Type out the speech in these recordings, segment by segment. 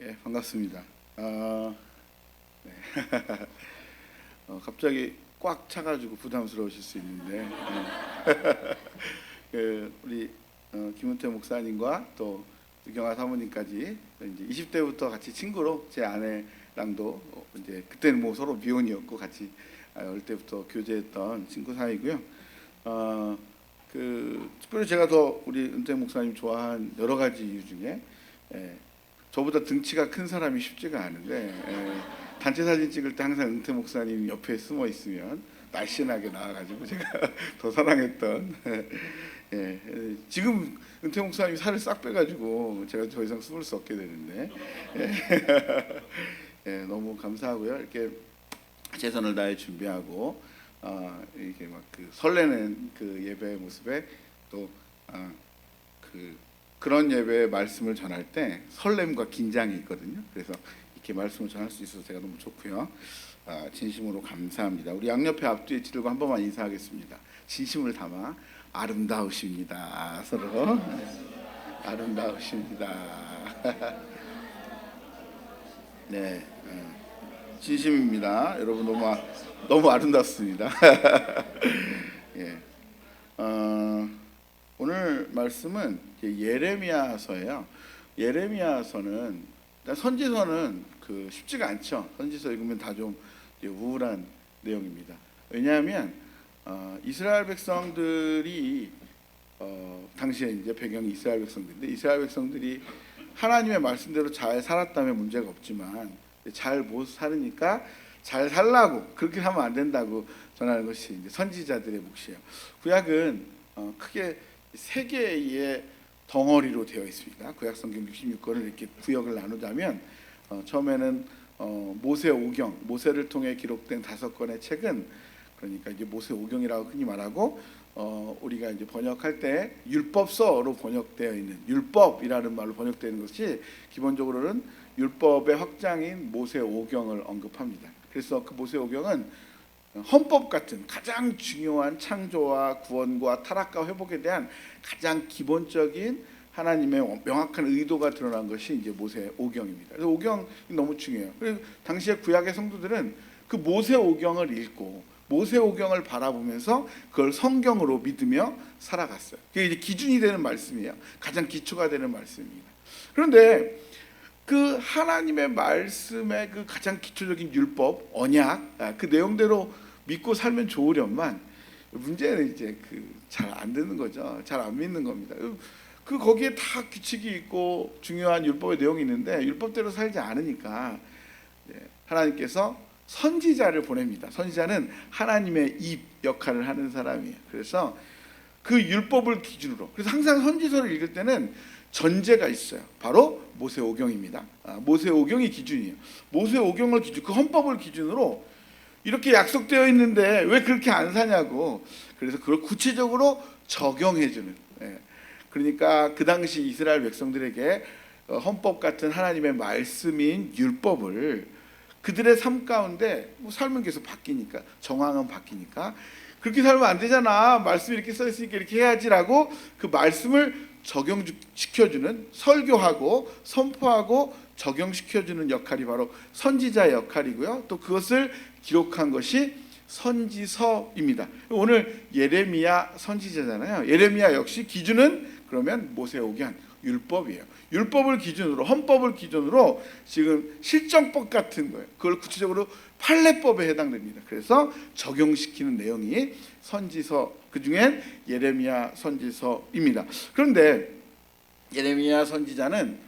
예, 반갑습니다. 네. 갑자기 꽉 차가지고 부담스러우실 수 있는데, 우리 김은태 목사님과 또 유경아 사모님까지 이제 20대부터 같이 친구로 제 아내랑도 이제 그때는 뭐 서로 미혼이었고 같이 어릴 때부터 교제했던 친구 사이고요. 특별히 제가 더 우리 은태 목사님 좋아한 여러 가지 이유 중에 저보다 등치가 큰 사람이 쉽지가 않은데 단체 사진 찍을 때 항상 은태 목사님 옆에 숨어 있으면 날씬하게 나와가지고 제가 더 사랑했던 지금 은태 목사님이 살을 싹 빼가지고 제가 더 이상 숨을 수 없게 되는데 너무 감사하고요. 이렇게 최선을 다해 준비하고 이렇게 막 그 설레는 그 예배의 모습에 또 그런 예배의 말씀을 전할 때 설렘과 긴장이 있거든요. 그래서 이렇게 말씀을 전할 수 있어서 제가 너무 좋고요. 진심으로 감사합니다. 우리 양옆에 앞뒤에 지들고 한 번만 인사하겠습니다. 진심을 담아 아름다우십니다. 서로 아름다우십니다. 네, 진심입니다. 여러분 너무 아름답습니다. 예. 오늘 말씀은 예레미야서예요. 예레미야서는 선지서는 쉽지가 않죠. 선지서 읽으면 다 좀 우울한 내용입니다. 왜냐하면 이스라엘 백성들이 당시에 이제 배경이 이스라엘 백성들인데 이스라엘 백성들이 하나님의 말씀대로 잘 살았다면 문제가 없지만 잘 못 살으니까 잘 살라고 그렇게 하면 안 된다고 전하는 것이 이제 선지자들의 몫이에요. 구약은 크게 세 개의 덩어리로 되어 있습니다. 구약성경 66권을 이렇게 구역을 나누자면 처음에는 모세 오경, 모세를 통해 기록된 5권의 책은 그러니까 이제 모세 오경이라고 흔히 말하고 우리가 이제 번역할 때 율법서로 번역되어 있는 율법이라는 말로 번역되는 것이 기본적으로는 율법의 확장인 모세 오경을 언급합니다. 그래서 그 모세 오경은 헌법 같은 가장 중요한 창조와 구원과 타락과 회복에 대한 가장 기본적인 하나님의 명확한 의도가 드러난 것이 이제 모세 오경입니다. 그래서 오경이 너무 중요해요. 그래서 당시에 구약의 성도들은 그 모세 오경을 읽고 모세 오경을 바라보면서 그걸 성경으로 믿으며 살아갔어요. 그게 이제 기준이 되는 말씀이에요. 가장 기초가 되는 말씀입니다. 그런데 그 하나님의 말씀의 그 가장 기초적인 율법, 언약, 그 내용대로 믿고 살면 좋으련만 문제는 이제 잘 안 되는 거죠. 잘 안 믿는 겁니다. 거기에 다 규칙이 있고 중요한 율법의 내용이 있는데 율법대로 살지 않으니까 하나님께서 선지자를 보냅니다. 선지자는 하나님의 입 역할을 하는 사람이에요. 그래서 그 율법을 기준으로, 그래서 항상 선지서를 읽을 때는 전제가 있어요. 바로 모세 오경입니다. 모세 오경이 기준이에요. 모세 오경을 기준, 그 헌법을 기준으로 이렇게 약속되어 있는데 왜 그렇게 안 사냐고. 그래서 그걸 구체적으로 적용해주는. 그러니까 그 당시 이스라엘 백성들에게 헌법 같은 하나님의 말씀인 율법을 그들의 삶 가운데 삶은 계속 바뀌니까, 정황은 바뀌니까 그렇게 살면 안 되잖아. 말씀이 이렇게 써 있으니까 이렇게 해야지라고 그 말씀을 적용시켜주는, 설교하고 선포하고 적용시켜주는 역할이 바로 선지자의 역할이고요. 또 그것을 기록한 것이 선지서입니다. 오늘 예레미야 선지자잖아요. 예레미야 역시 기준은 그러면 모세 오경 율법이에요. 율법을 기준으로, 헌법을 기준으로 지금 실정법 같은 거예요. 그걸 구체적으로 판례법에 해당됩니다. 그래서 적용시키는 내용이 선지서, 그중엔 예레미야 선지서입니다. 그런데 예레미야 선지자는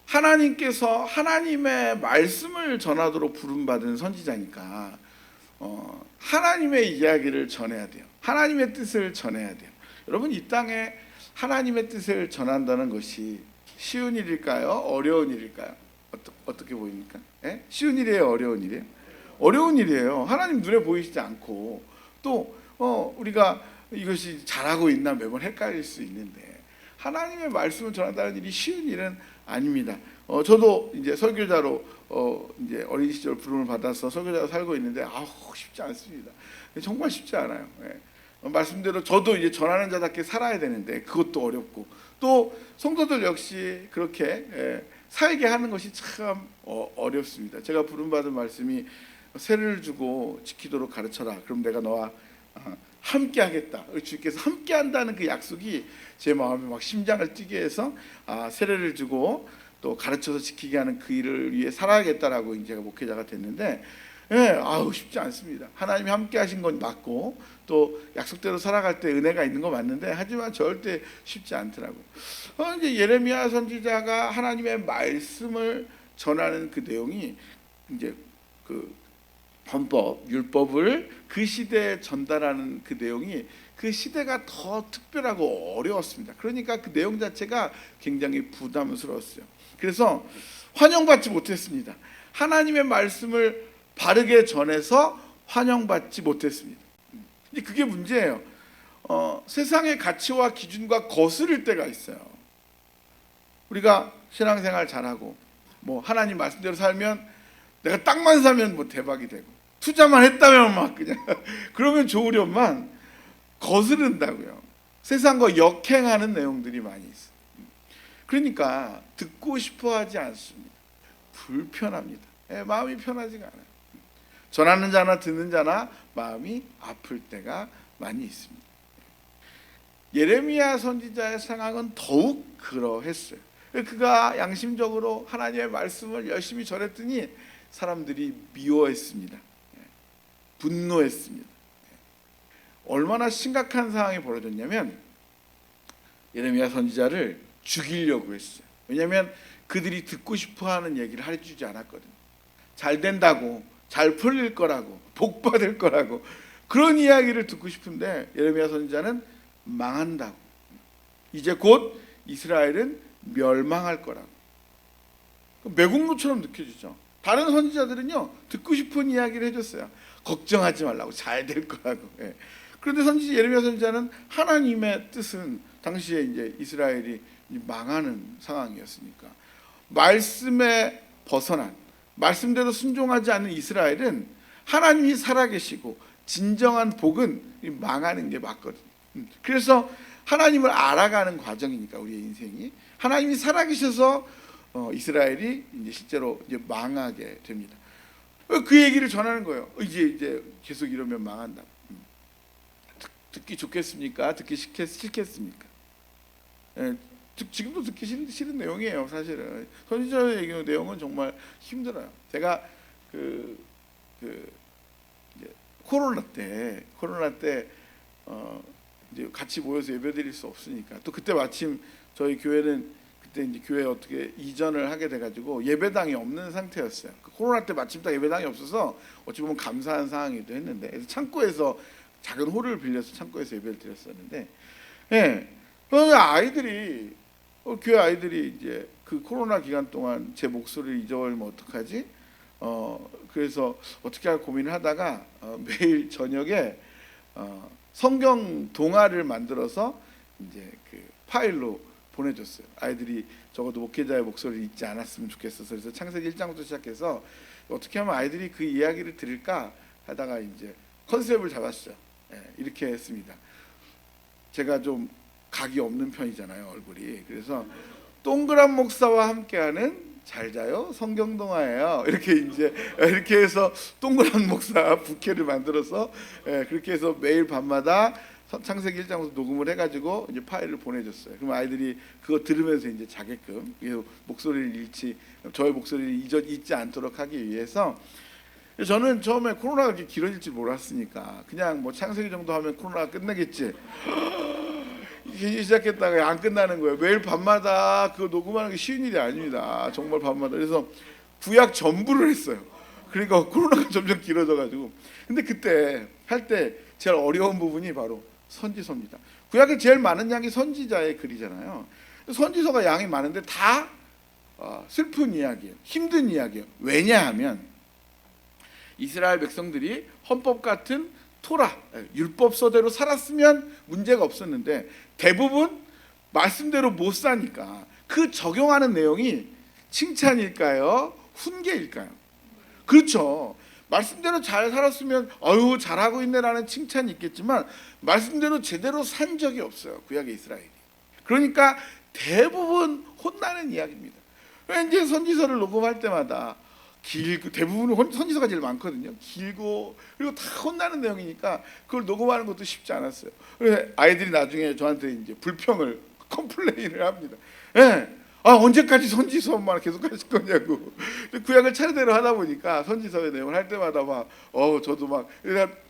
하나님께서 하나님의 말씀을 전하도록 부름받은 선지자니까 하나님의 이야기를 전해야 돼요. 하나님의 뜻을 전해야 돼요. 여러분, 이 땅에 하나님의 뜻을 전한다는 것이 쉬운 일일까요? 어려운 일일까요? 어떻게 보입니까? 쉬운 일이에요? 어려운 일이에요? 어려운 일이에요. 하나님 눈에 보이시지 않고 또 우리가 이것이 잘하고 있나 매번 헷갈릴 수 있는데 하나님의 말씀을 전한다는 일이 쉬운 일은 아닙니다. 저도 이제 설교자로 이제 어린 시절 부름을 받아서 설교자로 살고 있는데 쉽지 않습니다. 정말 쉽지 않아요. 말씀대로 저도 이제 전하는 자답게 살아야 되는데 그것도 어렵고, 또 성도들 역시 그렇게 살게 하는 것이 참 어렵습니다. 제가 부름받은 말씀이 세례를 주고 지키도록 가르쳐라. 그럼 내가 너와 함께 하겠다. 주께서 함께 한다는 그 약속이 제 마음에 막 심장을 뛰게 해서 세례를 주고 또 가르쳐서 지키게 하는 그 일을 위해 살아야겠다라고 이제 제가 목회자가 됐는데, 쉽지 않습니다. 하나님이 함께 하신 건 맞고 또 약속대로 살아갈 때 은혜가 있는 거 맞는데, 하지만 절대 쉽지 않더라고. 이제 예레미야 선지자가 하나님의 말씀을 전하는 그 내용이 이제 그 헌법, 율법을 그 시대에 전달하는 그 내용이 그 시대가 더 특별하고 어려웠습니다. 그러니까 그 내용 자체가 굉장히 부담스러웠어요. 그래서 환영받지 못했습니다. 하나님의 말씀을 바르게 전해서 환영받지 못했습니다. 근데 그게 문제예요. 세상의 가치와 기준과 거스를 때가 있어요. 우리가 신앙생활 잘하고 하나님 말씀대로 살면, 내가 땅만 사면 대박이 되고, 투자만 했다면 막 그냥 그러면 좋으련만 거스른다고요. 세상과 역행하는 내용들이 많이 있어요. 그러니까 듣고 싶어하지 않습니다. 불편합니다. 마음이 편하지가 않아요. 전하는 자나 듣는 자나 마음이 아플 때가 많이 있습니다. 예레미야 선지자의 상황은 더욱 그러했어요. 그가 양심적으로 하나님의 말씀을 열심히 전했더니 사람들이 미워했습니다. 분노했습니다. 얼마나 심각한 상황이 벌어졌냐면, 예레미야 선지자를 죽이려고 했어요. 왜냐하면 그들이 듣고 싶어하는 얘기를 해주지 않았거든요. 잘 된다고, 잘 풀릴 거라고, 복 받을 거라고, 그런 이야기를 듣고 싶은데 예레미야 선지자는 망한다고, 이제 곧 이스라엘은 멸망할 거라고, 매국노처럼 느껴지죠. 다른 선지자들은요, 듣고 싶은 이야기를 해줬어요. 걱정하지 말라고, 잘 될 거라고. 그런데 예레미야 선지자는 하나님의 뜻은 당시에 이제 이스라엘이 망하는 상황이었으니까, 말씀에 벗어난, 말씀대로 순종하지 않는 이스라엘은 하나님이 살아계시고 진정한 복은 망하는 게 맞거든요. 그래서 하나님을 알아가는 과정이니까, 우리의 인생이 하나님이 살아계셔서 이스라엘이 이제 실제로 이제 망하게 됩니다. 그 얘기를 전하는 거예요. 이제 계속 이러면 망한다. 듣기 좋겠습니까? 듣기 싫겠습니까? 지금도 듣기 싫은 내용이에요. 사실은 선지자의 얘기 내용은 정말 힘들어요. 제가 이제 코로나 때 이제 같이 모여서 예배드릴 수 없으니까, 또 그때 마침 저희 교회는 그때 이제 교회 어떻게 이전을 하게 돼가지고 예배당이 없는 상태였어요. 코로나 때 마침 딱 예배당이 없어서 어찌 보면 감사한 상황이기도 했는데, 그래서 창고에서 작은 홀을 빌려서 창고에서 예배를 드렸었는데, 아이들이 교회 아이들이 이제 그 코로나 기간 동안 제 목소리를 잊어버리면 어떡하지? 그래서 어떻게 할까 고민을 하다가 매일 저녁에 성경 동화를 만들어서 이제 그 파일로 보내줬어요. 아이들이 적어도 목회자의 목소리를 잊지 않았으면 좋겠어서. 그래서 창세기 1장부터 시작해서 어떻게 하면 아이들이 그 이야기를 들을까 하다가 이제 컨셉을 잡았죠. 이렇게 했습니다. 제가 좀 각이 없는 편이잖아요, 얼굴이. 그래서 동그란 목사와 함께하는 잘 자요 성경 동화예요. 이렇게 해서 동그란 목사 부캐를 만들어서 그렇게 해서 매일 밤마다 창세기 1장부터 녹음을 해가지고 이제 파일을 보내줬어요. 그럼 아이들이 그거 들으면서 이제 자게끔 목소리를 저의 목소리를 잊지 않도록 하기 위해서. 저는 처음에 코로나가 이렇게 길어질 줄 몰랐으니까 그냥 창세기 정도 하면 코로나가 끝나겠지 시작했다가 안 끝나는 거예요. 매일 밤마다 그거 녹음하는 게 쉬운 일이 아닙니다. 정말 밤마다. 그래서 구약 전부를 했어요. 그러니까 코로나가 점점 길어져가지고. 근데 그때 할 때 제일 어려운 부분이 바로 선지서입니다. 구약에 제일 많은 양이 선지자의 글이잖아요. 선지서가 양이 많은데 다 슬픈 이야기예요. 힘든 이야기예요. 왜냐하면 이스라엘 백성들이 헌법 같은 토라, 율법서대로 살았으면 문제가 없었는데 대부분 말씀대로 못 사니까 그 적용하는 내용이 칭찬일까요? 훈계일까요? 그렇죠. 말씀대로 잘 살았으면 아유 잘하고 있네라는 칭찬이 있겠지만 말씀대로 제대로 산 적이 없어요. 구약의 이스라엘이. 그러니까 대부분 혼나는 이야기입니다. 이제 선지서를 녹음할 때마다 길고, 대부분 선지서가 제일 많거든요. 길고 그리고 다 혼나는 내용이니까 그걸 녹음하는 것도 쉽지 않았어요. 그래서 아이들이 나중에 저한테 이제 불평을, 컴플레인을 합니다. 예. 아, 언제까지 선지서만 계속 하실 거냐고. 구약을 차례대로 하다 보니까 선지서의 내용을 할 때마다 막 저도 막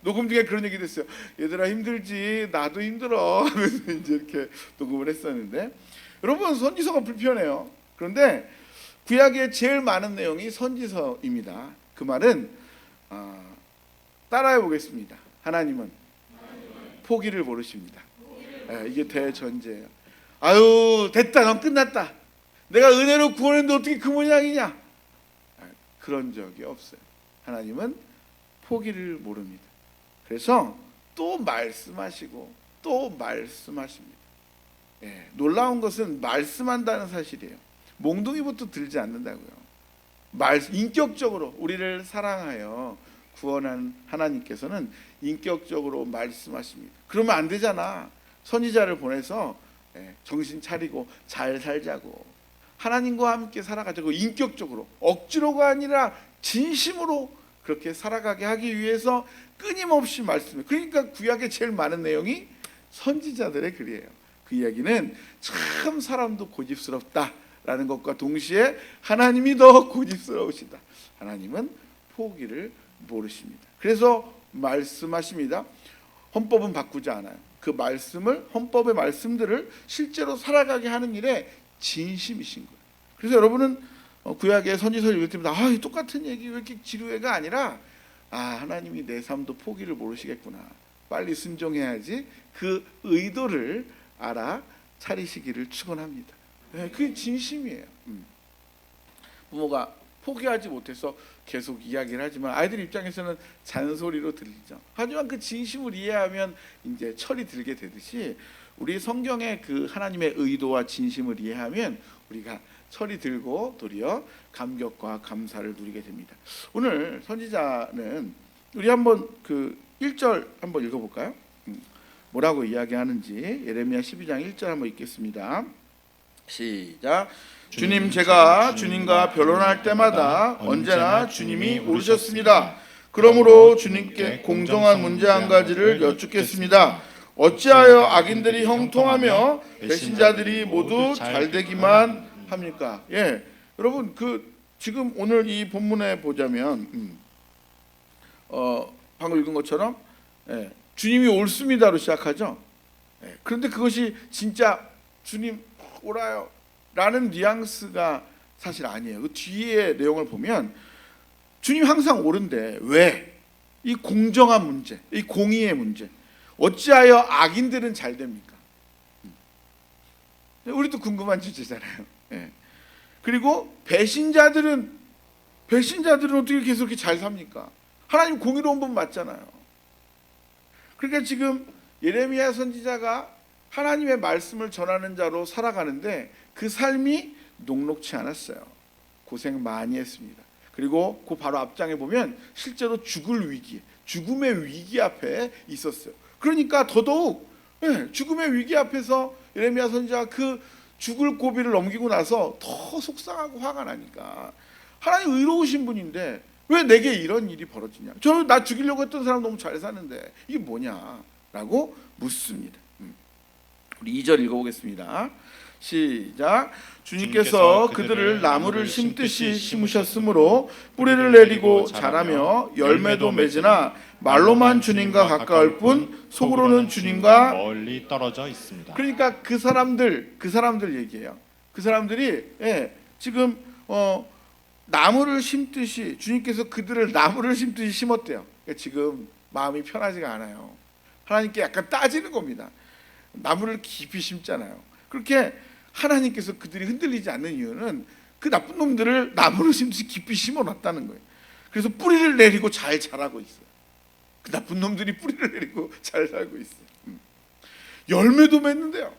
녹음 중에 그런 얘기도 했어요. 얘들아 힘들지, 나도 힘들어 하면서 이제 이렇게 녹음을 했었는데, 여러분 선지서가 불편해요. 그런데 구약의 제일 많은 내용이 선지서입니다. 그 말은 따라해 보겠습니다. 하나님은 포기를 모르십니다. 이게 대전제예요. 아유 됐다, 넌 끝났다, 내가 은혜로 구원했는데 어떻게 그 모양이냐, 그런 적이 없어요. 하나님은 포기를 모릅니다. 그래서 또 말씀하시고 또 말씀하십니다. 놀라운 것은 말씀한다는 사실이에요. 몽둥이부터 들지 않는다고요. 인격적으로 우리를 사랑하여 구원한 하나님께서는 인격적으로 말씀하십니다. 그러면 안 되잖아. 선지자를 보내서 정신 차리고 잘 살자고, 하나님과 함께 살아가자고, 인격적으로, 억지로가 아니라 진심으로 그렇게 살아가게 하기 위해서 끊임없이 말씀해요. 그러니까 구약의 제일 많은 내용이 선지자들의 글이에요. 그 이야기는 참 사람도 고집스럽다라는 것과 동시에 하나님이 더 고집스러우시다. 하나님은 포기를 모르십니다. 그래서 말씀하십니다. 헌법은 바꾸지 않아요. 그 말씀을, 헌법의 말씀들을 실제로 살아가게 하는 일에 진심이신 거예요. 그래서 여러분은 구약의 선지서를 읽을 때마다 똑같은 얘기 왜 이렇게 지루해가 아니라, 하나님이 내 삶도 포기를 모르시겠구나, 빨리 순종해야지, 그 의도를 알아차리시기를 축원합니다. 그게 진심이에요. 부모가 포기하지 못해서 계속 이야기를 하지만 아이들 입장에서는 잔소리로 들리죠. 하지만 그 진심을 이해하면 이제 철이 들게 되듯이, 우리 성경의 그 하나님의 의도와 진심을 이해하면 우리가 철이 들고 도리어 감격과 감사를 누리게 됩니다. 오늘 선지자는 우리 한번 그 1절 한번 읽어볼까요? 뭐라고 이야기하는지 예레미야 12장 1절 한번 읽겠습니다. 시작. 주님, 제가 주님과 변론할 때마다 언제나 주님이 오르셨습니다. 그러므로 주님께 공정한 문제 한 가지를 여쭙겠습니다. 어찌하여 악인들이 형통하며 배신자들이 모두 잘되기만 합니까? 여러분 지금 오늘 이 본문에 보자면 방금 읽은 것처럼 주님이 옳습니다로 시작하죠. 그런데 그것이 진짜 주님 옳아요 라는 뉘앙스가 사실 아니에요. 그 뒤에 내용을 보면 주님 항상 옳은데 왜? 이 공정한 문제, 이 공의의 문제, 어찌하여 악인들은 잘 됩니까? 우리도 궁금한 주제잖아요. 그리고 배신자들은 어떻게 계속 이렇게 잘 삽니까? 하나님 공의로운 분 맞잖아요. 그러니까 지금 예레미야 선지자가 하나님의 말씀을 전하는 자로 살아가는데 그 삶이 녹록치 않았어요. 고생 많이 했습니다. 그리고 그 바로 앞장에 보면 실제로 죽음의 위기 앞에 있었어요. 그러니까 더더욱 죽음의 위기 앞에서 예레미야 선지자가 그 죽을 고비를 넘기고 나서 더 속상하고 화가 나니까, 하나님 의로우신 분인데 왜 내게 이런 일이 벌어지냐, 나 죽이려고 했던 사람 너무 잘 사는데 이게 뭐냐라고 묻습니다. 우리 2절 읽어보겠습니다. 시작. 주님께서 그들을 나무를 심듯이 심으셨으므로 뿌리를 내리고 자라며 열매도 맺으나 말로만 주님과 가까울 뿐 속으로는 주님과 멀리 떨어져 있습니다. 그러니까 그 사람들 얘기예요. 그 사람들이 지금 나무를 심듯이, 주님께서 그들을 나무를 심듯이 심었대요. 그러니까 지금 마음이 편하지가 않아요. 하나님께 약간 따지는 겁니다. 나무를 깊이 심잖아요. 그렇게 하나님께서 그들이 흔들리지 않는 이유는 그 나쁜 놈들을 나무를 심듯이 깊이 심어놨다는 거예요. 그래서 뿌리를 내리고 잘 자라고 있어요. 그 나쁜 놈들이 뿌리를 내리고 잘 살고 있어요. 열매도 맺는데요.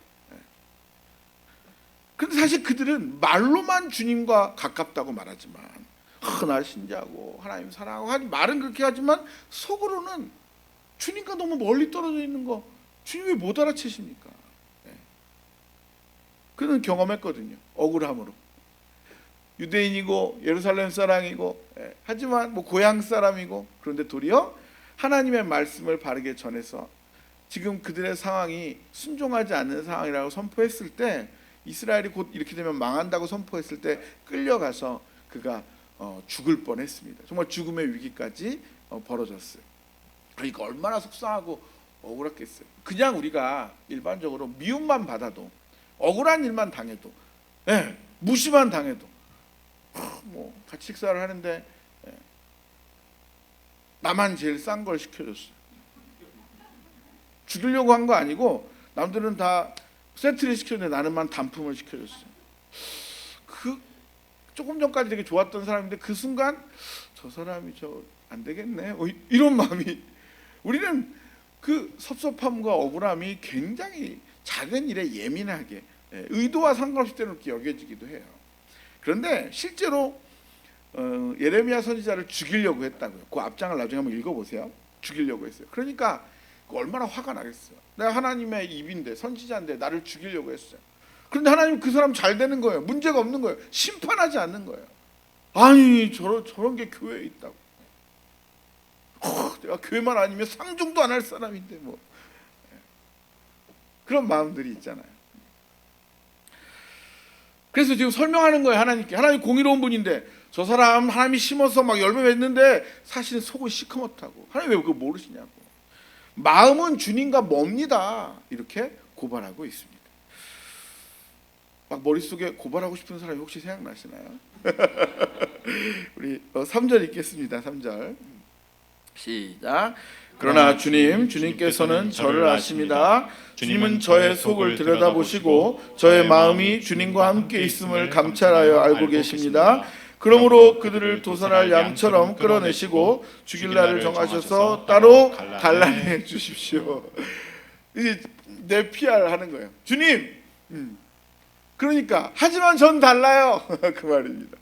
그런데 사실 그들은 말로만 주님과 가깝다고 말하지만, 나 신자고 하나님 사랑하고 말은 그렇게 하지만 속으로는 주님과 너무 멀리 떨어져 있는 거 주님 왜 못 알아채십니까? 그는 경험했거든요. 억울함으로. 유대인이고 예루살렘 사람이고, 하지만 뭐 고향 사람이고, 그런데 도리어 하나님의 말씀을 바르게 전해서 지금 그들의 상황이 순종하지 않는 상황이라고 선포했을 때, 이스라엘이 곧 이렇게 되면 망한다고 선포했을 때 끌려가서 그가 죽을 뻔했습니다. 정말 죽음의 위기까지 벌어졌어요. 그러니까 얼마나 속상하고 억울했겠어요. 그냥 우리가 일반적으로 미움만 받아도, 억울한 일만 당해도, 무시만 당해도, 뭐 같이 식사를 하는데 나만 제일 싼 걸 시켜줬어요. 죽이려고 한 거 아니고 남들은 다 세트를 시켰는데 나는만 단품을 시켜줬어요. 그 조금 전까지 되게 좋았던 사람인데 그 순간 저 사람이 안 되겠네, 이런 마음이, 우리는 그 섭섭함과 억울함이 굉장히 작은 일에 예민하게, 의도와 상관없이 때는 그렇게 여겨지기도 해요. 그런데 실제로 예레미야 선지자를 죽이려고 했다고요. 그 앞장을 나중에 한번 읽어보세요. 죽이려고 했어요. 그러니까 얼마나 화가 나겠어요. 내가 하나님의 입인데, 선지자인데 나를 죽이려고 했어요. 그런데 하나님 그 사람 잘 되는 거예요. 문제가 없는 거예요. 심판하지 않는 거예요. 아니 저런 게 교회에 있다고. 내가 교회만 아니면 상종도 안 할 사람인데 뭐. 그런 마음들이 있잖아요. 그래서 지금 설명하는 거예요. 하나님께. 하나님 공의로운 분인데 저 사람 하나님이 심어서 막 열매 맺는데 사실은 속은 시커멓다고. 하나님 왜 그거 모르시냐고. 마음은 주님과 멉니다. 이렇게 고발하고 있습니다. 막 머릿속에 고발하고 싶은 사람이 혹시 생각나시나요? 우리 3절 읽겠습니다. 3절 시작. 그러나 주님께서는 저를 아십니다. 주님은 저의 속을 들여다보시고 저의 마음이 주님과 함께 있음을 감찰하여 알고 계십니다. 그러므로 그들을 도살할 양처럼 끌어내시고 죽일 날을 정하셔서 따로 단란해 주십시오. 이제 내 PR 하는 거예요. 주님, 그러니까 하지만 전 달라요. 그 말입니다.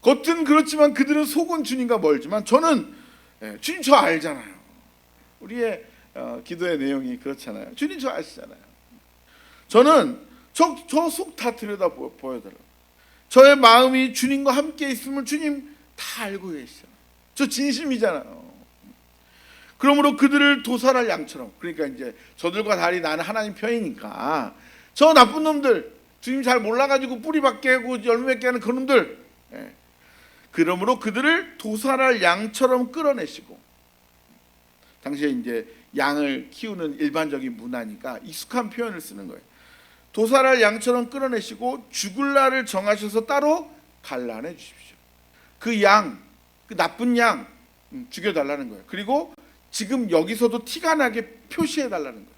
겉은 그렇지만 그들은 속은 주님과 멀지만 저는 주님 저 알잖아요. 우리의 기도의 내용이 그렇잖아요. 주님 저 아시잖아요. 저는 저 속 다 들여다 보여달라고. 저의 마음이 주님과 함께 있음을 주님 다 알고 계시잖아요. 저 진심이잖아요. 그러므로 그들을 도살할 양처럼, 그러니까 이제 저들과 달리 나는 하나님 편이니까 저 나쁜 놈들, 주님 잘 몰라가지고 뿌리밖에 하고 열매 맺게 하는 그런 놈들, 그러므로 그들을 도살할 양처럼 끌어내시고, 당시에 이제 양을 키우는 일반적인 문화니까 익숙한 표현을 쓰는 거예요. 도살할 양처럼 끌어내시고 죽을 날을 정하셔서 따로 갈라내 주십시오. 그 양, 그 나쁜 양 죽여달라는 거예요. 그리고 지금 여기서도 티가 나게 표시해달라는 거예요.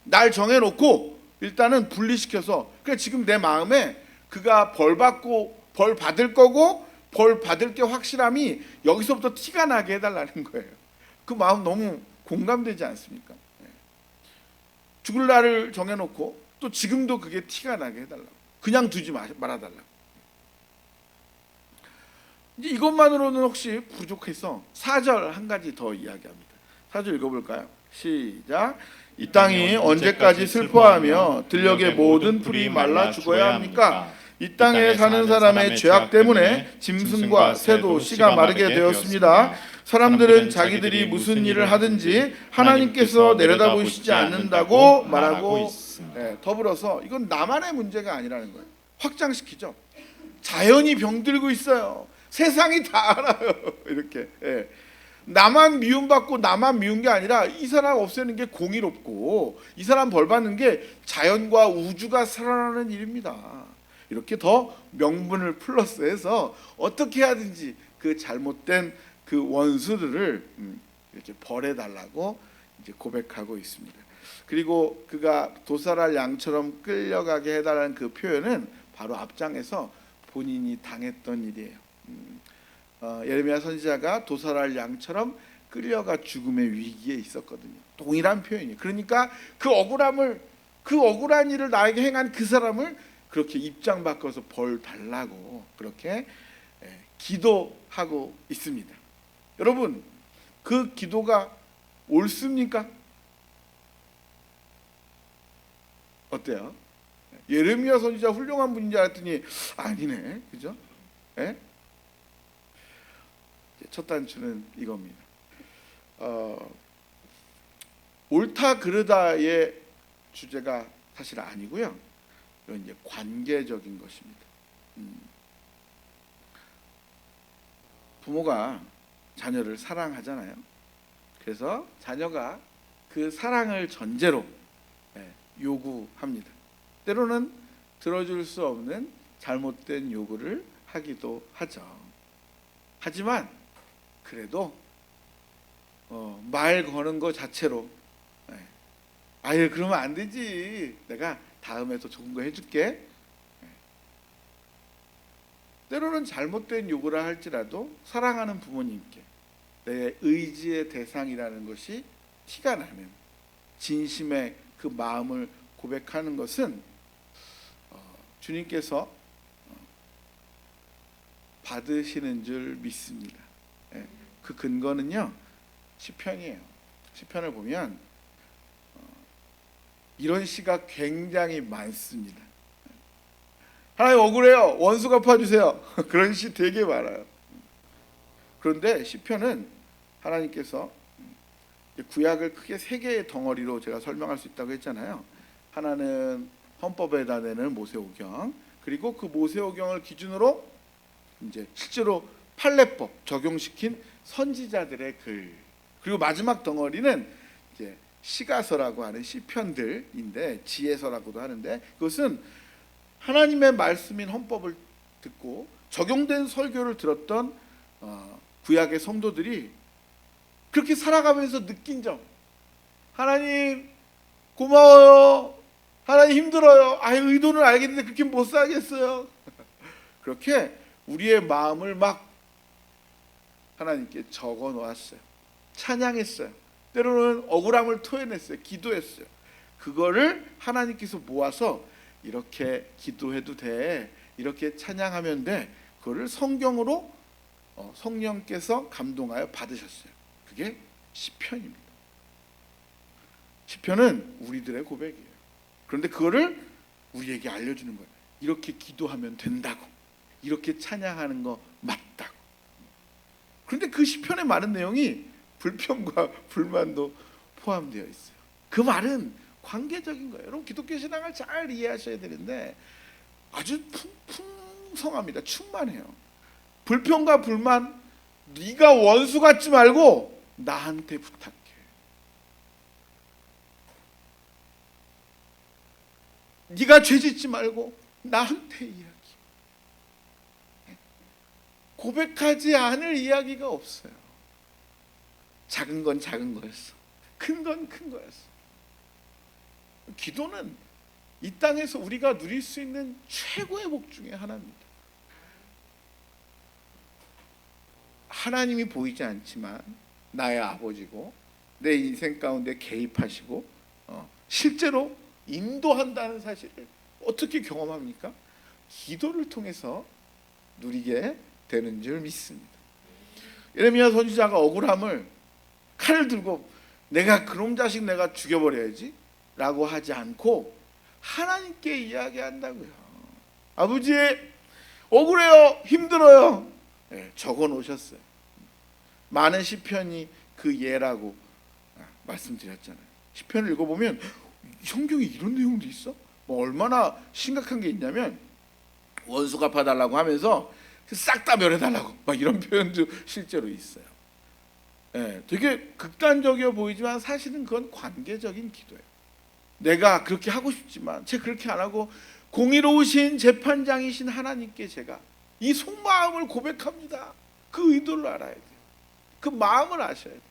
날 정해놓고 일단은 분리시켜서, 그러니까 지금 내 마음에 그가 벌 받을 거고 벌 받을 게 확실함이 여기서부터 티가 나게 해달라는 거예요. 그 마음 너무 공감되지 않습니까? 죽을 날을 정해놓고 또 지금도 그게 티가 나게 해달라고. 그냥 두지 말아달라고. 이제 이것만으로는 혹시 부족해서 4절 한 가지 더 이야기합니다. 4절 읽어볼까요? 시작. 이 땅이 언제까지 슬퍼하며 들녘의 모든 풀이 말라 죽어야 합니까? 이 땅에 사는 사람의 죄악 때문에 짐승과 새도 씨가 마르게 되었습니다. 사람들은 자기들이 무슨 일을 하든지 하나님께서 내려다보시지 않는다고 말하고, 더불어서 이건 나만의 문제가 아니라는 거예요. 확장시키죠. 자연이 병들고 있어요. 세상이 다 알아요. 이렇게. 나만 미움받고 나만 미운 게 아니라 이 사람 없애는 게 공의롭고 이 사람 벌받는 게 자연과 우주가 살아나는 일입니다. 이렇게 더 명분을 플러스해서 어떻게 하든지 그 잘못된 그 원수들을 이렇게 벌해달라고 이제 고백하고 있습니다. 그리고 그가 도살할 양처럼 끌려가게 해달라는 그 표현은 바로 앞장에서 본인이 당했던 일이에요. 예레미야 선지자가 도살할 양처럼 끌려가 죽음의 위기에 있었거든요. 동일한 표현이에요. 그러니까 그 억울한 일을 나에게 행한 그 사람을 그렇게 입장 바꿔서 벌 달라고 그렇게 기도하고 있습니다. 여러분, 그 기도가 옳습니까? 어때요? 예레미야 선지자 훌륭한 분인 줄 알았더니 아니네, 그죠? 예? 첫 단추는 이겁니다. 옳다 그르다의 주제가 사실 아니고요. 이건 이제 관계적인 것입니다. 부모가 자녀를 사랑하잖아요. 그래서 자녀가 그 사랑을 전제로 요구합니다. 때로는 들어줄 수 없는 잘못된 요구를 하기도 하죠. 하지만 그래도 말 거는 것 자체로 아유 그러면 안 되지, 내가 다음에 더 좋은 거 해줄게. 때로는 잘못된 요구를 할지라도 사랑하는 부모님께 내 의지의 대상이라는 것이 티가 나는 진심의 그 마음을 고백하는 것은 주님께서 받으시는 줄 믿습니다. 그 근거는요 시편이에요. 시편을 보면 이런 시가 굉장히 많습니다. 하나님 억울해요, 원수 갚아주세요. 그런 시 되게 많아요. 그런데 시편은 하나님께서 구약을 크게 세 개의 덩어리로 제가 설명할 수 있다고 했잖아요. 하나는 헌법에다 내는 모세오경, 그리고 그 모세오경을 기준으로 이제 실제로 판례법 적용시킨 선지자들의 글, 그리고 마지막 덩어리는 이제 시가서라고 하는 시편들인데, 지혜서라고도 하는데, 그것은 하나님의 말씀인 헌법을 듣고 적용된 설교를 들었던 구약의 성도들이 그렇게 살아가면서 느낀 점, 하나님 고마워요, 하나님 힘들어요, 아유 의도는 알겠는데 그렇게 못 살겠어요. 그렇게 우리의 마음을 막 하나님께 적어 놓았어요. 찬양했어요. 때로는 억울함을 토해냈어요. 기도했어요. 그거를 하나님께서 모아서 이렇게 기도해도 돼, 이렇게 찬양하면 돼, 그거를 성경으로 성령께서 감동하여 받으셨어요. 그게 시편입니다. 시편은 우리들의 고백이에요. 그런데 그거를 우리에게 알려주는 거예요. 이렇게 기도하면 된다고, 이렇게 찬양하는 거 맞다고. 그런데 그 시편의 많은 내용이 불평과 불만도 포함되어 있어요. 그 말은 관계적인 거예요. 여러분 기독교 신앙을 잘 이해하셔야 되는데 아주 풍성합니다. 충만해요. 불평과 불만, 네가 원수 같지 말고 나한테 부탁해. 네가 죄짓지 말고 나한테 이야기. 고백하지 않을 이야기가 없어요. 작은 건 작은 거였어, 큰 건 큰 거였어. 기도는 이 땅에서 우리가 누릴 수 있는 최고의 복 중에 하나입니다. 하나님이 보이지 않지만 나의 아버지고 내 인생 가운데 개입하시고 실제로 인도한다는 사실을 어떻게 경험합니까? 기도를 통해서 누리게 되는 줄 믿습니다. 예레미야 선지자가 억울함을 칼을 들고 내가 그놈 자식 내가 죽여버려야지 라고 하지 않고 하나님께 이야기한다고요. 아버지 억울해요, 힘들어요. 적어 놓으셨어요. 많은 시편이 그 예라고 말씀드렸잖아요. 시편을 읽어보면 성경에 이런 내용도 있어? 뭐 얼마나 심각한 게 있냐면 원수 갚아달라고 하면서 싹 다 멸해달라고 막 이런 표현도 실제로 있어요. 되게 극단적이어 보이지만 사실은 그건 관계적인 기도예요. 내가 그렇게 하고 싶지만 제가 그렇게 안 하고 공의로우신 재판장이신 하나님께 제가 이 속마음을 고백합니다. 그 의도를 알아야 돼요. 그 마음을 아셔야 돼요.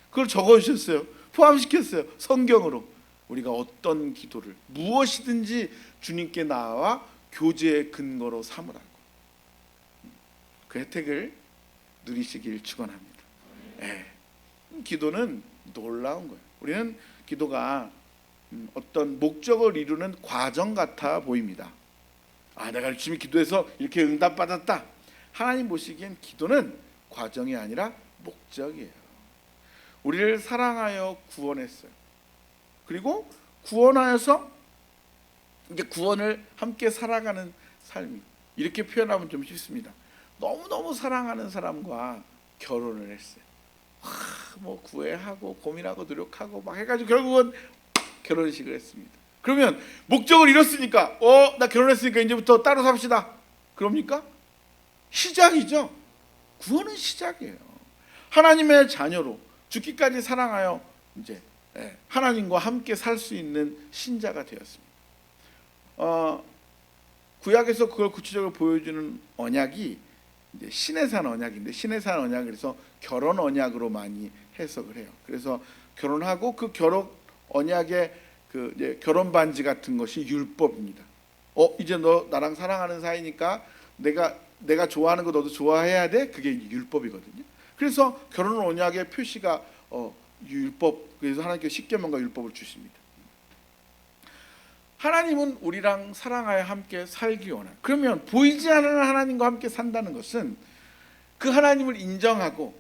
그걸 적어주셨어요. 포함시켰어요. 성경으로. 우리가 어떤 기도를 무엇이든지 주님께 나와 교제의 근거로 삼으라고. 그 혜택을 누리시길 축원합니다. 기도는 놀라운 거예요. 우리는 기도가 어떤 목적을 이루는 과정 같아 보입니다. 내가 열심히 기도해서 이렇게 응답받았다. 하나님 보시기엔 기도는 과정이 아니라 목적이에요. 우리를 사랑하여 구원했어요. 그리고 구원하여서 이제 구원을 함께 살아가는 삶이 이렇게 표현하면 좀 쉽습니다. 너무너무 사랑하는 사람과 결혼을 했어요. 뭐 구애하고 고민하고 노력하고 막 해가지고 결국은 결혼식을 했습니다. 그러면 목적을 이뤘으니까 나 결혼했으니까 이제부터 따로 삽시다. 그럽니까? 시작이죠. 구원은 시작이에요. 하나님의 자녀로 죽기까지 사랑하여 이제 하나님과 함께 살 수 있는 신자가 되었습니다. 구약에서 그걸 구체적으로 보여주는 언약이 이제 신의 산 언약인데, 신의 산 언약을 그래서 결혼 언약으로 많이 해석을 해요. 그래서 결혼하고 그 결혼 언약의 그 이제 결혼 반지 같은 것이 율법입니다. 이제 너 나랑 사랑하는 사이니까 내가 좋아하는 거 너도 좋아해야 돼. 그게 율법이거든요. 그래서 결혼 언약의 표시가 율법. 그래서 하나님께서 십계명과 율법을 주십니다. 하나님은 우리랑 사랑하여 함께 살기 원해요. 그러면 보이지 않는 하나님과 함께 산다는 것은 그 하나님을 인정하고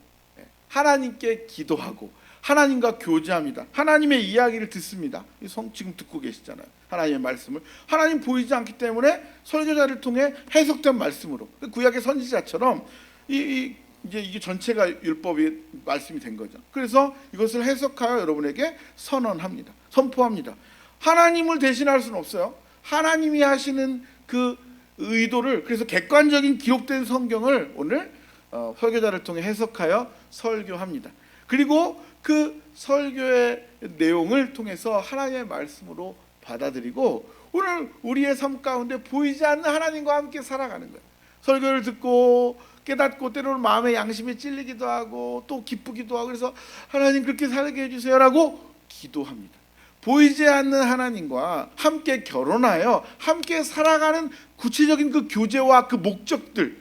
하나님께 기도하고 하나님과 교제합니다. 하나님의 이야기를 듣습니다. 지금 듣고 계시잖아요. 하나님의 말씀을. 하나님 보이지 않기 때문에 설교자를 통해 해석된 말씀으로, 구약의 선지자처럼 이제 이게 전체가 율법이 말씀이 된 거죠. 그래서 이것을 해석하여 여러분에게 선언합니다. 선포합니다. 하나님을 대신할 수는 없어요. 하나님이 하시는 그 의도를, 그래서 객관적인 기록된 성경을 오늘 설교자를 통해 해석하여 설교합니다. 그리고 그 설교의 내용을 통해서 하나님의 말씀으로 받아들이고 오늘 우리의 삶 가운데 보이지 않는 하나님과 함께 살아가는 거예요. 설교를 듣고 깨닫고 때로는 마음의 양심에 찔리기도 하고 또 기쁘기도 하고, 그래서 하나님 그렇게 살게 해주세요라고 기도합니다. 보이지 않는 하나님과 함께 결혼하여 함께 살아가는 구체적인 그 교제와 그 목적들,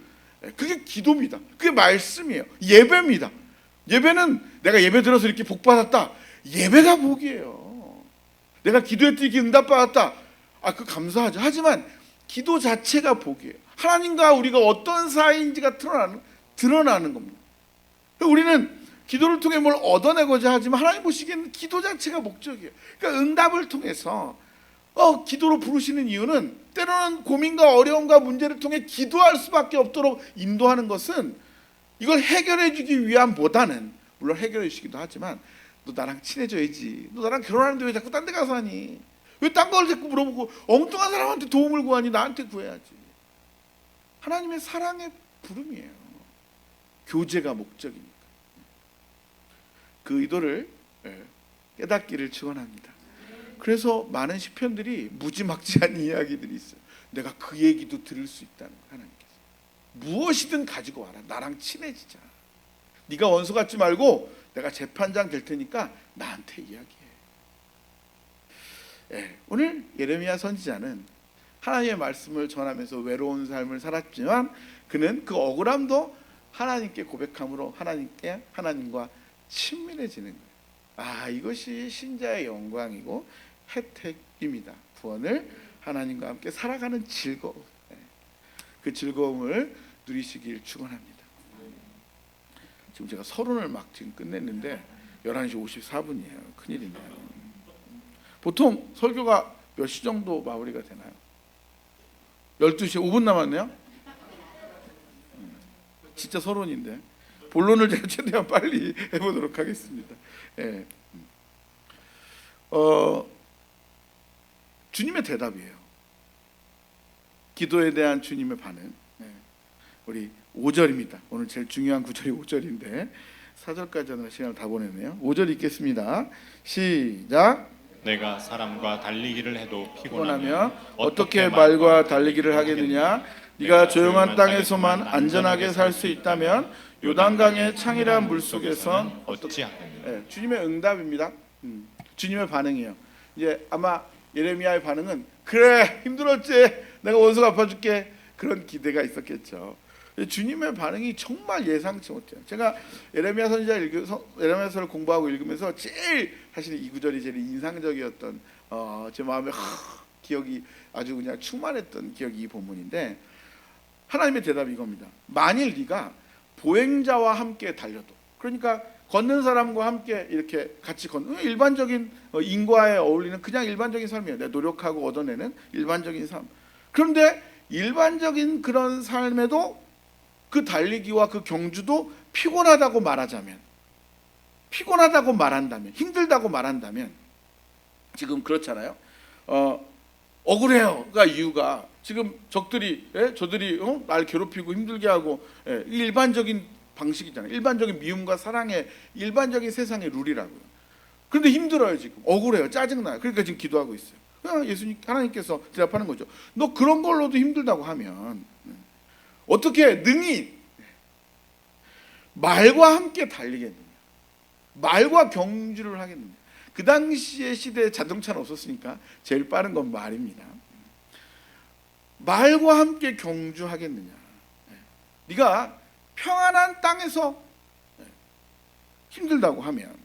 그게 기도입니다. 그게 말씀이에요. 예배입니다. 예배는 내가 예배 들어서 이렇게 복 받았다, 예배가 복이에요. 내가 기도했더니 이렇게 응답받았다, 그 감사하죠. 하지만 기도 자체가 복이에요. 하나님과 우리가 어떤 사이인지가 드러나는 겁니다. 우리는 기도를 통해 뭘 얻어내고자 하지만 하나님 보시기에는 기도 자체가 목적이에요. 그러니까 응답을 통해서 기도로 부르시는 이유는 때로는 고민과 어려움과 문제를 통해 기도할 수밖에 없도록 인도하는 것은 이걸 해결해 주기 위함보다는, 물론 해결해 주시기도 하지만, 너 나랑 친해져야지, 너 나랑 결혼하는데 왜 자꾸 딴 데 가서 하니, 왜 딴 걸 자꾸 물어보고 엉뚱한 사람한테 도움을 구하니, 나한테 구해야지. 하나님의 사랑의 부름이에요. 교제가 목적이니까. 그 의도를 깨닫기를 축원합니다. 그래서 많은 시편들이 무지막지한 이야기들이 있어요. 내가 그 얘기도 들을 수 있다는 거, 하나님께서. 무엇이든 가지고 와라. 나랑 친해지자. 네가 원수 같지 말고 내가 재판장 될 테니까 나한테 이야기해. 오늘 예레미야 선지자는 하나님의 말씀을 전하면서 외로운 삶을 살았지만 그는 그 억울함도 하나님께 고백함으로 하나님과 친밀해지는 거예요. 이것이 신자의 영광이고 혜택입니다. 구원을 하나님과 함께 살아가는 즐거움, 그 즐거움을 누리시길 축원합니다. 지금 제가 서론을 막 지금 끝냈는데 11시 54분이에요. 큰일이네요. 보통 설교가 몇 시 정도 마무리가 되나요? 12시 5분 남았네요. 진짜 서론인데 본론을 제가 최대한 빨리 해보도록 하겠습니다. 주님의 대답이에요. 기도에 대한 주님의 반응. 우리 5절입니다. 오늘 제일 중요한 구절이 5절인데 4절까지 하는 시간을 다 보냈네요. 5절 읽겠습니다. 시작. 내가 사람과 달리기를 해도 피곤하면 어떻게 말과 달리기를 하겠느냐? 네가 조용한 땅에서만 안전하게 살 수 있다면 요단강의 창이란 물속에선 어찌 하겠느냐? 주님의 응답입니다. 주님의 반응이에요. 이제 아마 예레미야의 반응은 그래 힘들었지, 내가 원수 갚아줄게, 그런 기대가 있었겠죠. 주님의 반응이 정말 예상치 못해요. 제가 예레미야 선지자 예레미야서를 공부하고 읽으면서 제일 사실 이 구절이 제일 인상적이었던 제 마음에 기억이 아주 그냥 충만했던 기억이 이 본문인데, 하나님의 대답이 이겁니다. 만일 네가 보행자와 함께 달려도, 그러니까 걷는 사람과 함께 이렇게 같이 걷는 일반적인 인과에 어울리는 그냥 일반적인 삶이에요. 내가 노력하고 얻어내는 일반적인 삶. 그런데 일반적인 그런 삶에도 그 달리기와 그 경주도 피곤하다고 말한다면, 힘들다고 말한다면, 지금 그렇잖아요. 억울해요. 그러니까 이유가 지금 적들이, 저들이 날 괴롭히고 힘들게 하고, 일반적인 방식이잖아요. 일반적인 미움과 사랑의 일반적인 세상의 룰이라고요. 그런데 힘들어요. 지금 억울해요. 짜증나요. 그러니까 지금 기도하고 있어요. 하나님께서 대답하는 거죠. 너 그런 걸로도 힘들다고 하면 어떻게 능히 말과 함께 달리겠느냐, 말과 경주를 하겠느냐. 그 당시의 시대에 자동차는 없었으니까 제일 빠른 건 말입니다. 말과 함께 경주하겠느냐. 네가 평안한 땅에서 힘들다고 하면,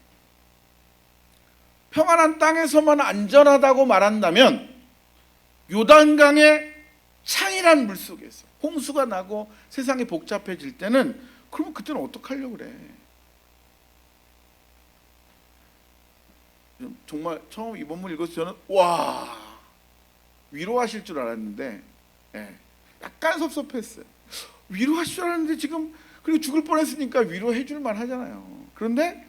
평안한 땅에서만 안전하다고 말한다면, 요단강의 창이란 물속에서 홍수가 나고 세상이 복잡해질 때는, 그러면 그때는 어떡하려고 그래. 정말 처음 이 본문 읽어서 저는 와, 위로하실 줄 알았는데 약간 섭섭했어요. 위로하실 줄 알았는데 지금, 그리고 죽을 뻔했으니까 위로해 줄만 하잖아요. 그런데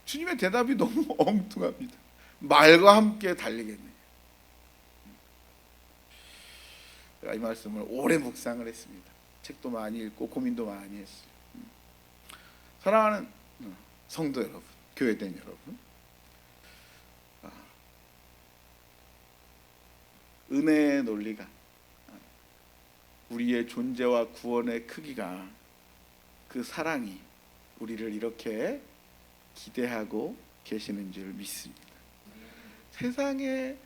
주님의 대답이 너무 엉뚱합니다. 말과 함께 달리겠네. 제가 이 말씀을 오래 묵상을 했습니다. 책도 많이 읽고 고민도 많이 했어요. 사랑하는 성도 여러분, 교회된 여러분, 은혜의 논리가, 우리의 존재와 구원의 크기가, 그 사랑이 우리를 이렇게 기대하고 계시는 줄 믿습니다. 세상의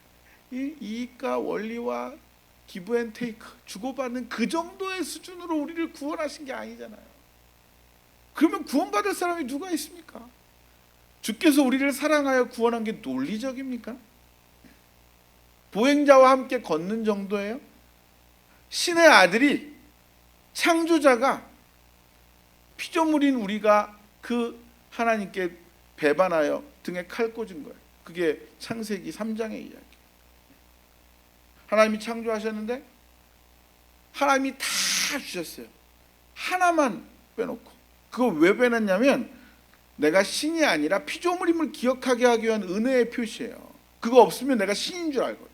이 이익과 원리와 기브 앤 테이크, 주고받는 그 정도의 수준으로 우리를 구원하신 게 아니잖아요. 그러면 구원받을 사람이 누가 있습니까? 주께서 우리를 사랑하여 구원한 게 논리적입니까? 보행자와 함께 걷는 정도예요? 신의 아들이, 창조자가 피조물인 우리가 그 하나님께 배반하여 등에 칼 꽂은 거예요. 그게 창세기 3장의 이야기. 하나님이 창조하셨는데 하나님이 다 주셨어요. 하나만 빼놓고. 그거 왜 빼놨냐면, 내가 신이 아니라 피조물임을 기억하게 하기 위한 은혜의 표시예요. 그거 없으면 내가 신인 줄 알거든.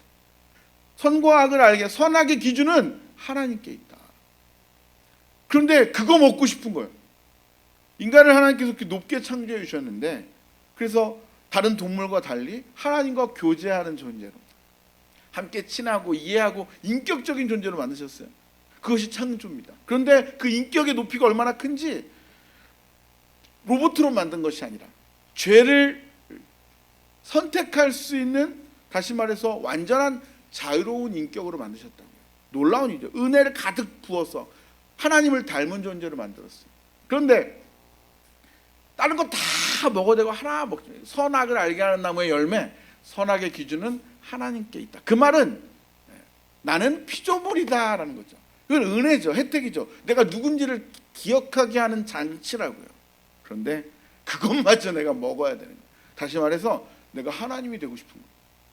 선과 악을 알게, 선악의 기준은 하나님께 있다. 그런데 그거 먹고 싶은 거예요. 인간을 하나님께서 그렇게 높게 창조해 주셨는데, 그래서 다른 동물과 달리 하나님과 교제하는 존재로, 함께 친하고 이해하고 인격적인 존재로 만드셨어요. 그것이 창조입니다. 그런데 그 인격의 높이가 얼마나 큰지, 로봇으로 만든 것이 아니라 죄를 선택할 수 있는, 다시 말해서 완전한 자유로운 인격으로 만드셨다고요. 놀라운 일이죠. 은혜를 가득 부어서 하나님을 닮은 존재로 만들었어요. 그런데 다른 거 다 먹어대고 하나 먹죠. 선악을 알게 하는 나무의 열매, 선악의 기준은 하나님께 있다. 그 말은 나는 피조물이다라는 거죠. 그건 은혜죠. 혜택이죠. 내가 누군지를 기억하게 하는 잔치라고요. 그런데 그것마저 내가 먹어야 되는 거예요. 다시 말해서 내가 하나님이 되고 싶은 거예요.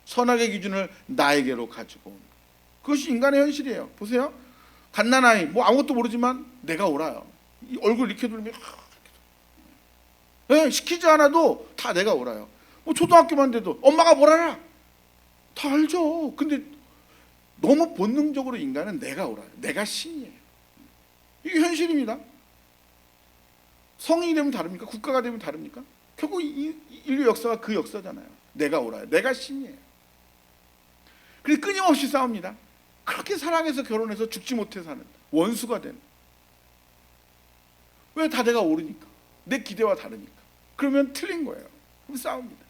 선악의 기준을 나에게로 가지고 오는 거예요. 그것이 인간의 현실이에요. 보세요. 갓난아이, 뭐 아무것도 모르지만 내가 옳아요. 이 얼굴 이렇게 돌리면 시키지 않아도 다 내가 옳아요. 뭐 초등학교만 돼도 엄마가 뭘 알아? 다 알죠. 근데 너무 본능적으로 인간은 내가 옳아요. 내가 신이에요. 이게 현실입니다. 성인이 되면 다릅니까? 국가가 되면 다릅니까? 결국 인류 역사가 그 역사잖아요. 내가 옳아요. 내가 신이에요. 그래서 끊임없이 싸웁니다. 그렇게 사랑해서 결혼해서 죽지 못해 사는, 원수가 되는. 왜? 다 내가 옳으니까. 내 기대와 다르니까. 그러면 틀린 거예요. 그럼 싸웁니다.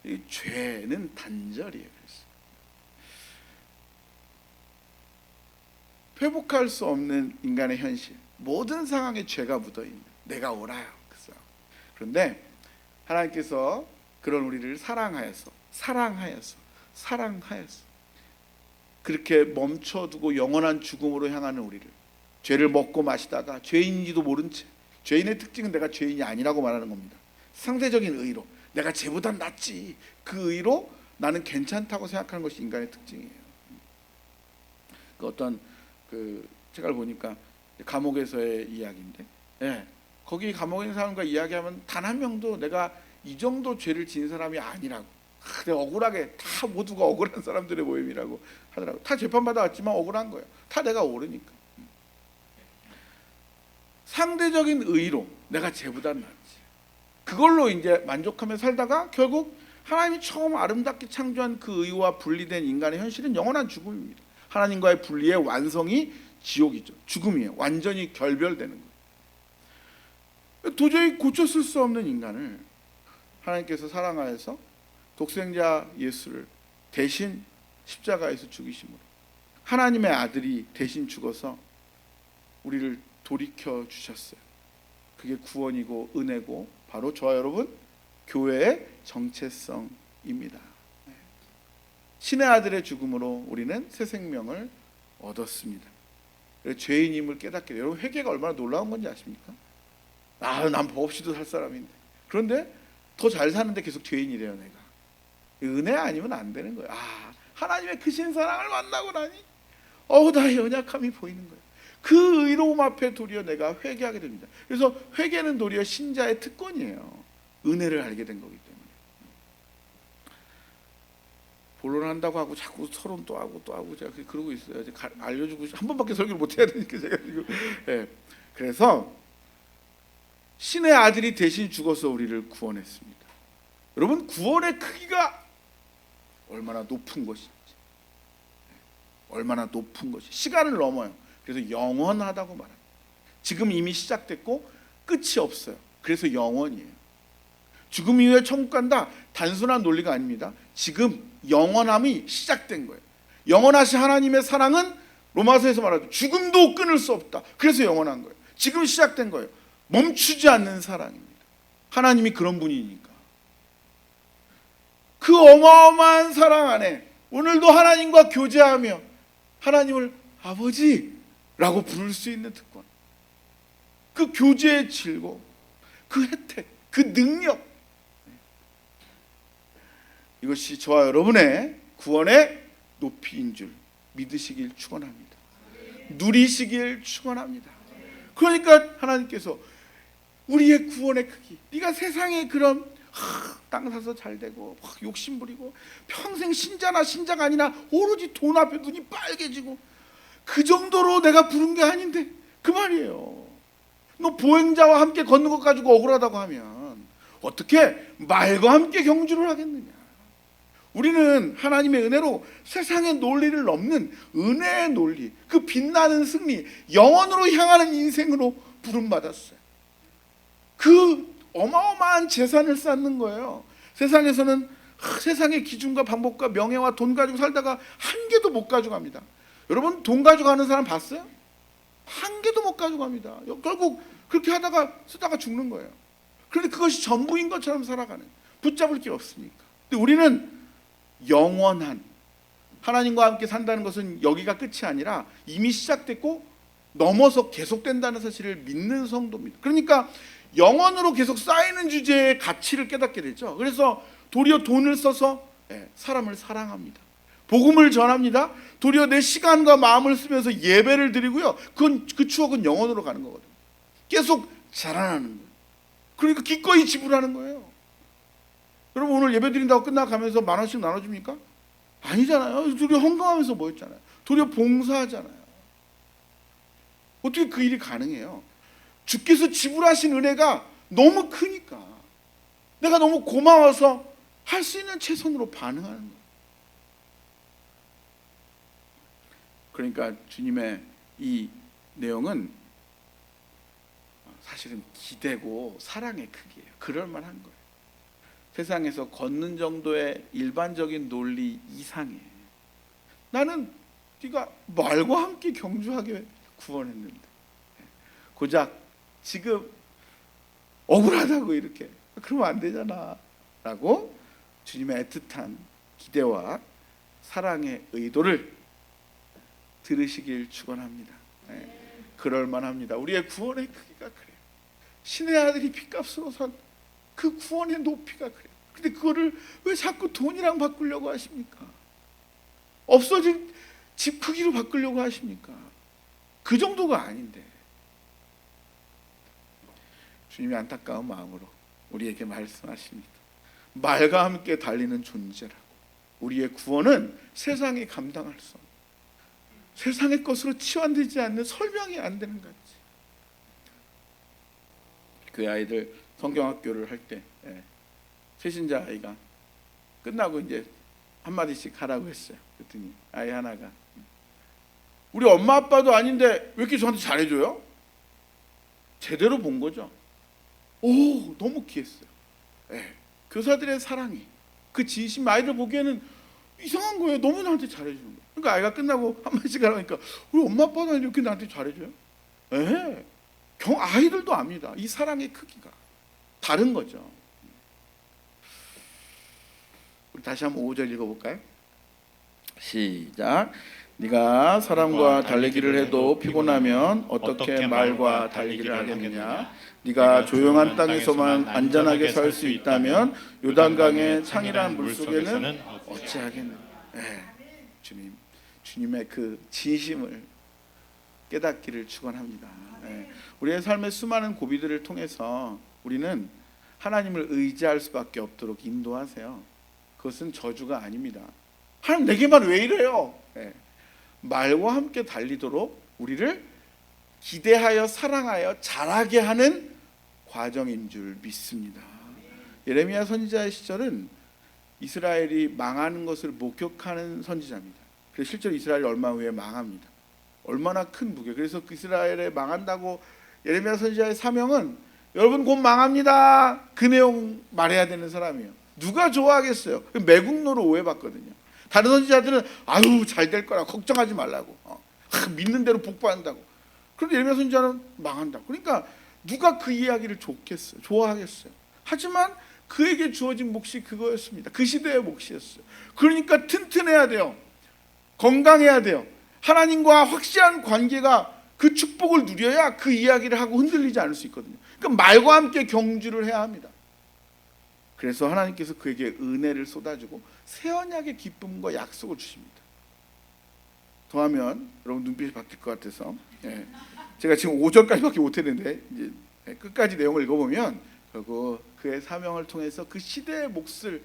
이 죄는 단절이에요. 그래서 회복할 수 없는 인간의 현실, 모든 상황에 죄가 묻어있는, 내가 옳아요. 그런데 하나님께서 그런 우리를 사랑하여서 그렇게 멈춰두고 영원한 죽음으로 향하는 우리를, 죄를 먹고 마시다가 죄인인지도 모른 채, 죄인의 특징은 내가 죄인이 아니라고 말하는 겁니다. 상대적인 의로, 내가 쟤보단 낫지, 그 의로 나는 괜찮다고 생각하는 것이 인간의 특징이에요. 그 어떤 그 책을 보니까 감옥에서의 이야기인데, 예, 거기 감옥에 있는 사람과 이야기하면 단 한 명도 내가 이 정도 죄를 지은 사람이 아니라고, 내가 억울하게, 다 모두가 억울한 사람들의 모임이라고 하더라고. 다 재판받아 왔지만 억울한 거예요. 다 내가 옳으니까. 상대적인 의로 내가 쟤보다 낫지, 그걸로 이제 만족하며 살다가 결국 하나님이 처음 아름답게 창조한 그 의와 분리된 인간의 현실은 영원한 죽음입니다. 하나님과의 분리의 완성이 지옥이죠. 죽음이에요. 완전히 결별되는 거예요. 도저히 고쳤을 수 없는 인간을 하나님께서 사랑하여서 독생자 예수를 대신 십자가에서 죽이심으로 하나님의 아들이 대신 죽어서 우리를 돌이켜 주셨어요. 그게 구원이고 은혜고 바로 저와 여러분 교회의 정체성입니다. 신의 아들의 죽음으로 우리는 새 생명을 얻었습니다. 죄인임을 깨닫게 돼요. 여러분, 회개가 얼마나 놀라운 건지 아십니까? 난 법 없이도 살 사람인데, 그런데 더 잘 사는데 계속 죄인이래요. 내가 은혜 아니면 안 되는 거예요. 하나님의 크신 사랑을 만나고 나니 나의 연약함이 보이는 거예요. 그 의로움 앞에 도리어 내가 회개하게 됩니다. 그래서 회개는 도리어 신자의 특권이에요. 은혜를 알게 된 거기 때문에. 본론한다고 하고 자꾸 서론 또 하고 제가 그러고 있어요. 알려주고 한 번밖에 설교를 못 해야 되니까 제가 지금. 네. 그래서 신의 아들이 대신 죽어서 우리를 구원했습니다. 여러분, 구원의 크기가 얼마나 높은 것인지, 얼마나 높은 것이 시간을 넘어요. 그래서 영원하다고 말합니다. 지금 이미 시작됐고 끝이 없어요. 그래서 영원이에요. 죽음 이후에 천국 간다, 단순한 논리가 아닙니다. 지금 영원함이 시작된 거예요. 영원하신 하나님의 사랑은 로마서에서 말하죠. 죽음도 끊을 수 없다. 그래서 영원한 거예요. 지금 시작된 거예요. 멈추지 않는 사랑입니다. 하나님이 그런 분이니까. 그 어마어마한 사랑 안에 오늘도 하나님과 교제하며 하나님을 아버지라고 부를 수 있는 특권, 그 교제의 즐거움, 그 혜택, 그 능력, 이것이 저와 여러분의 구원의 높이인 줄 믿으시길 축원합니다. 누리시길 축원합니다. 그러니까 하나님께서 우리의 구원의 크기, 네가 세상에 그런 땅 사서 잘 되고 욕심 부리고 평생 신자나 신자가 아니나 오로지 돈 앞에 눈이 빨개지고 그 정도로 내가 부른 게 아닌데, 그 말이에요. 너 보행자와 함께 걷는 것 가지고 억울하다고 하면 어떻게 말과 함께 경주를 하겠느냐. 우리는 하나님의 은혜로 세상의 논리를 넘는 은혜의 논리, 그 빛나는 승리, 영원으로 향하는 인생으로 부름받았어요. 그 어마어마한 재산을 쌓는 거예요. 세상에서는 세상의 기준과 방법과 명예와 돈 가지고 살다가 한 개도 못 가져갑니다. 여러분, 돈 가져가는 사람 봤어요? 한 개도 못 가져갑니다. 결국 그렇게 하다가 쓰다가 죽는 거예요. 그런데 그것이 전부인 것처럼 살아가는, 붙잡을 게 없으니까. 근데 우리는 영원한 하나님과 함께 산다는 것은 여기가 끝이 아니라 이미 시작됐고 넘어서 계속된다는 사실을 믿는 성도입니다. 그러니까 영원으로 계속 쌓이는 주제의 가치를 깨닫게 되죠. 그래서 도리어 돈을 써서 사람을 사랑합니다. 복음을 전합니다. 도리어 내 시간과 마음을 쓰면서 예배를 드리고요. 그 추억은 영원으로 가는 거거든요. 계속 자라나는 거예요. 그러니까 기꺼이 지불하는 거예요. 여러분, 오늘 예배 드린다고 끝나가면서 10,000원씩 나눠줍니까? 아니잖아요. 도리어 헌금하면서 뭐 했잖아요. 도리어 봉사하잖아요. 어떻게 그 일이 가능해요? 주께서 지불하신 은혜가 너무 크니까 내가 너무 고마워서 할 수 있는 최선으로 반응하는 거예요. 그러니까 주님의 이 내용은 사실은 기대고 사랑의 크기예요. 그럴 만한 거예요. 세상에서 걷는 정도의 일반적인 논리 이상해. 나는 네가 말과 함께 경주하게 구원했는데 고작 지금 억울하다고 이렇게 그러면 안 되잖아 라고 주님의 애틋한 기대와 사랑의 의도를 들으시길 축원합니다. 그럴 만합니다. 우리의 구원의 크기가 그래요. 신의 아들이 핏값으로 산 그 구원의 높이가 그래요. 근데 그거를 왜 자꾸 돈이랑 바꾸려고 하십니까? 없어진 집 크기로 바꾸려고 하십니까? 그 정도가 아닌데 주님이 안타까운 마음으로 우리에게 말씀하십니다. 말과 함께 달리는 존재라고. 우리의 구원은 세상이 감당할 수 없는, 세상의 것으로 치환되지 않는, 설명이 안 되는 거지. 그 아이들 성경학교를 할 때 최신자 아이가 끝나고 이제 한마디씩 하라고 했어요. 그랬더니 아이 하나가 우리 엄마 아빠도 아닌데 왜 이렇게 저한테 잘해줘요? 제대로 본 거죠. 오, 너무 귀했어요. 교사들의 사랑이, 그 진심, 아이들 보기에는 이상한 거예요. 너무 나한테 잘해주는 거예요. 그러니까 아이가 끝나고 한마디씩 하라니까 우리 엄마 아빠도 아닌데 이렇게 나한테 잘해줘요? 아이들도 압니다. 이 사랑의 크기가 다른 거죠. 우리 다시 한번 5절 읽어볼까요? 시작. 네가 사람과 달리기를 해도 피곤하면 어떻게 말과 달리기를 하겠느냐? 네가 조용한 땅에서만 안전하게 살 수 있다면 요단강의 창이란 물속에는 어찌하겠느냐? 주님의 그 진심을 깨닫기를 축원합니다. 우리의 삶의 수많은 고비들을 통해서 우리는 하나님을 의지할 수밖에 없도록 인도하세요. 그것은 저주가 아닙니다. 하나님 내게만 왜 이래요? 말과 함께 달리도록 우리를 기대하여 사랑하여 자라게 하는 과정인 줄 믿습니다. 예레미야 선지자의 시절은 이스라엘이 망하는 것을 목격하는 선지자입니다. 그래서 실제로 이스라엘이 얼마 후에 망합니다. 얼마나 큰 무게. 그래서 그 이스라엘에 망한다고 예레미야 선지자의 사명은 여러분 곧 망합니다. 그 내용 말해야 되는 사람이에요. 누가 좋아하겠어요? 매국노로 오해받거든요. 다른 선지자들은 아유 잘 될 거라 걱정하지 말라고, 믿는 대로 복받는다고. 그런데 예레미야 선지자는 망한다. 그러니까 누가 그 이야기를 좋겠어요? 좋아하겠어요? 하지만 그에게 주어진 몫이 그거였습니다. 그 시대의 몫이었어요. 그러니까 튼튼해야 돼요. 건강해야 돼요. 하나님과 확실한 관계가, 그 축복을 누려야 그 이야기를 하고 흔들리지 않을 수 있거든요. 그러니까 말과 함께 경주를 해야 합니다. 그래서 하나님께서 그에게 은혜를 쏟아주고 새 언약의 기쁨과 약속을 주십니다. 더하면 여러분 눈빛이 바뀔 것 같아서 제가 지금 5절까지밖에 못했는데 이제 끝까지 내용을 읽어보면 결국 그의 사명을 통해서 그 시대의 몫을,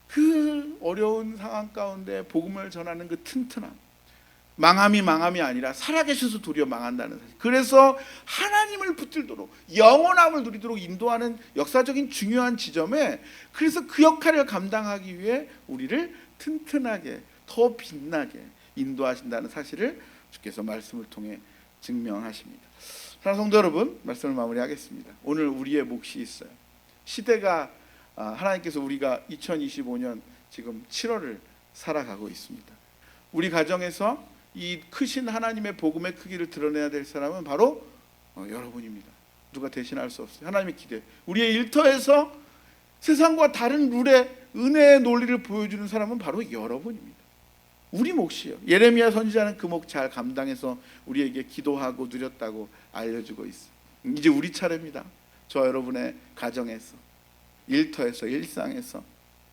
그 어려운 상황 가운데 복음을 전하는 그 튼튼함, 망함이 아니라 살아계셔서 도리어 망한다는 사실. 그래서 하나님을 붙들도록 영원함을 누리도록 인도하는 역사적인 중요한 지점에, 그래서 그 역할을 감당하기 위해 우리를 튼튼하게 더 빛나게 인도하신다는 사실을 주께서 말씀을 통해 증명하십니다. 사랑하는 성도 여러분, 말씀을 마무리하겠습니다. 오늘 우리의 몫이 있어요. 시대가 하나님께서 우리가 2025년 지금 7월을 살아가고 있습니다. 우리 가정에서 이 크신 하나님의 복음의 크기를 드러내야 될 사람은 바로 여러분입니다. 누가 대신할 수 없어요. 하나님의 기대. 우리의 일터에서 세상과 다른 룰의 은혜의 논리를 보여주는 사람은 바로 여러분입니다. 우리 몫이에요. 예레미야 선지자는 그 몫 잘 감당해서 우리에게 기도하고 누렸다고 알려주고 있어요. 이제 우리 차례입니다. 저 여러분의 가정에서, 일터에서, 일상에서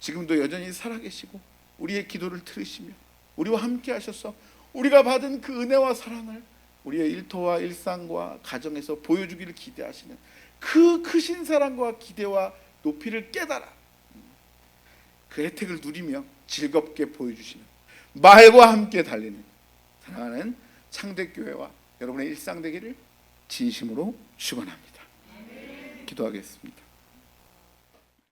지금도 여전히 살아계시고 우리의 기도를 들으시며 우리와 함께 하셔서 우리가 받은 그 은혜와 사랑을 우리의 일터와 일상과 가정에서 보여주기를 기대하시는 그 크신 사랑과 기대와 높이를 깨달아 그 혜택을 누리며 즐겁게 보여주시는, 말과 함께 달리는 사랑하는 창대교회와 여러분의 일상 되기를 진심으로 축원합니다. 기도하겠습니다.